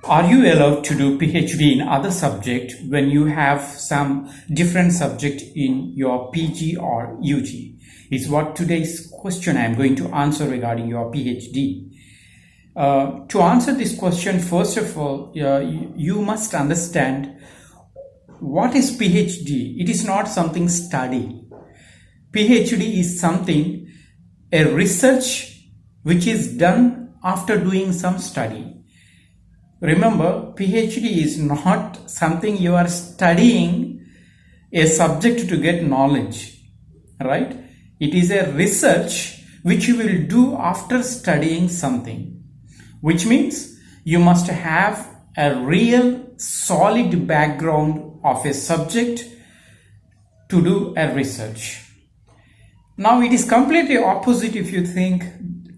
Are you allowed to do PhD in other subject when you have some different subject in your PG or UG? Is what today's question I am going to answer regarding your PhD. To answer this question, first of all, you must understand what is PhD. It is not something study. PhD is something, a research which is done after doing some study. Remember, PhD is not something you are studying a subject to get knowledge, right? It is a research which you will do after studying something, which means you must have a real solid background of a subject to do a research. Now it is completely opposite if you think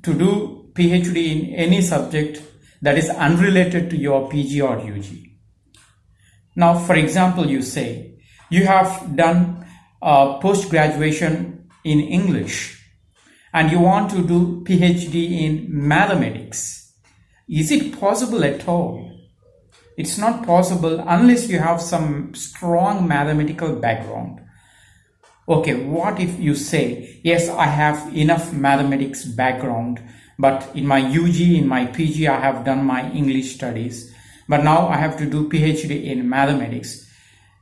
to do PhD in any subject that is unrelated to your PG or UG. Now, for example, you say you have done post-graduation in English and you want to do PhD in mathematics. Is it possible at all? It's not possible unless you have some strong mathematical background. Okay, what if you say, yes, I have enough mathematics background, but in my UG, in my PG, I have done my English studies, but now I have to do PhD in mathematics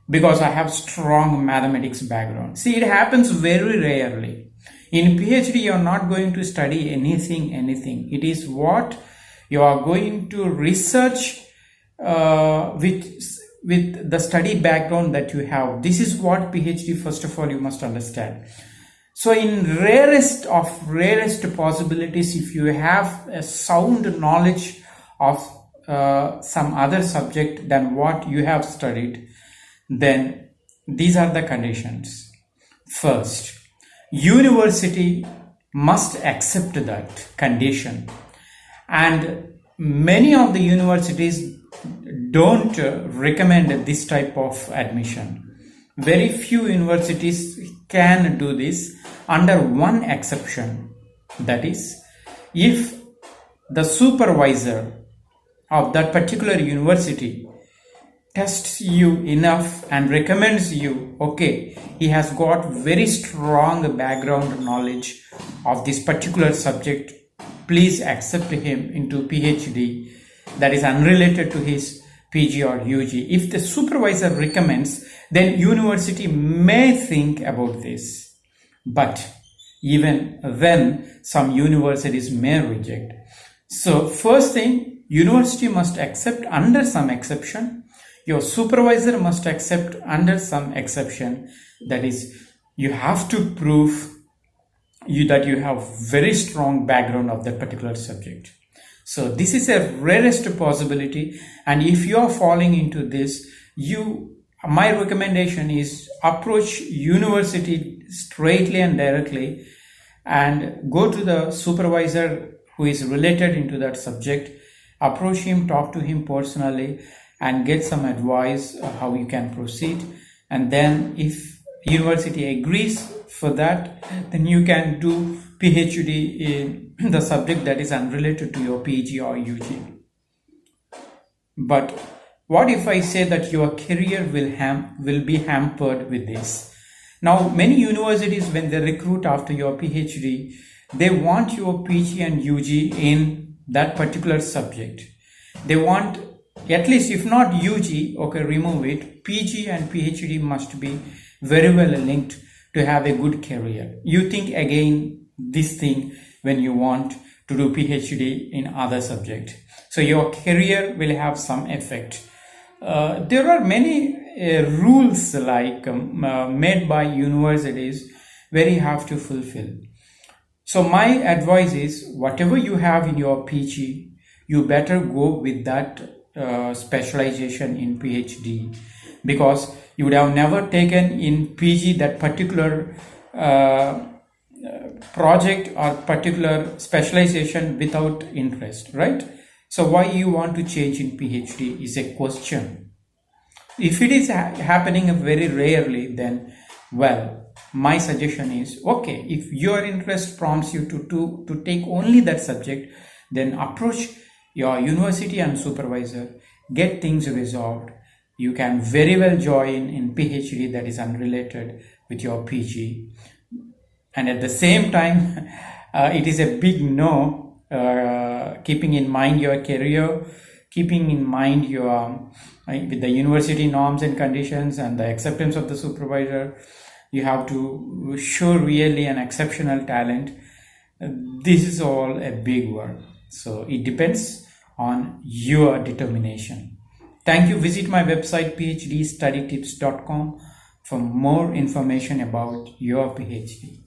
because I have strong mathematics background. See, it happens very rarely. In PhD, you are not going to study anything. It is what you are going to research with the study background that you have. This is what PhD, first of all, you must understand. So in rarest possibilities, if you have a sound knowledge of some other subject than what you have studied, then these are the conditions. First, university must accept that condition, and many of the universities don't recommend this type of admission. Very few universities can do this under one exception. That is, if the supervisor of that particular university tests you enough and recommends you, okay, he has got very strong background knowledge of this particular subject, please accept him into PhD that is unrelated to his PG or UG. If the supervisor recommends, then university may think about this. But even then, some universities may reject. So first thing, university must accept under some exception. Your supervisor must accept under some exception. That is, you have to prove that you have very strong background of that particular subject. So this is a rarest possibility, and if you are falling into this, my recommendation is approach university straightly and directly and go to the supervisor who is related into that subject, approach him, talk to him personally and get some advice how you can proceed. And then if university agrees for that, then you can do PhD in the subject that is unrelated to your PG or UG. But what if I say that your career will be hampered with this? Now, many universities, when they recruit after your PhD, they want your PG and UG in that particular subject. They want, at least if not UG, okay, remove it, PG and PhD must be very well linked to have a good career. You think again this thing when you want to do PhD in other subject. So your career will have some effect. There are many rules like made by universities where you have to fulfill. So my advice is, whatever you have in your PG, you better go with that specialization in PhD, because you would have never taken in PG that particular project or particular specialization without interest, right? So why you want to change in PhD is a question. If it is happening very rarely, then well, my suggestion is, okay, if your interest prompts you to take only that subject, then approach your university and supervisor, get things resolved. You can very well join in PhD that is unrelated with your PG. And at the same time, it is a big no, keeping in mind your career, keeping in mind your with the university norms and conditions and the acceptance of the supervisor. You have to show really an exceptional talent. This is all a big word, so it depends on your determination. Thank you. Visit my website phdstudytips.com for more information about your PhD.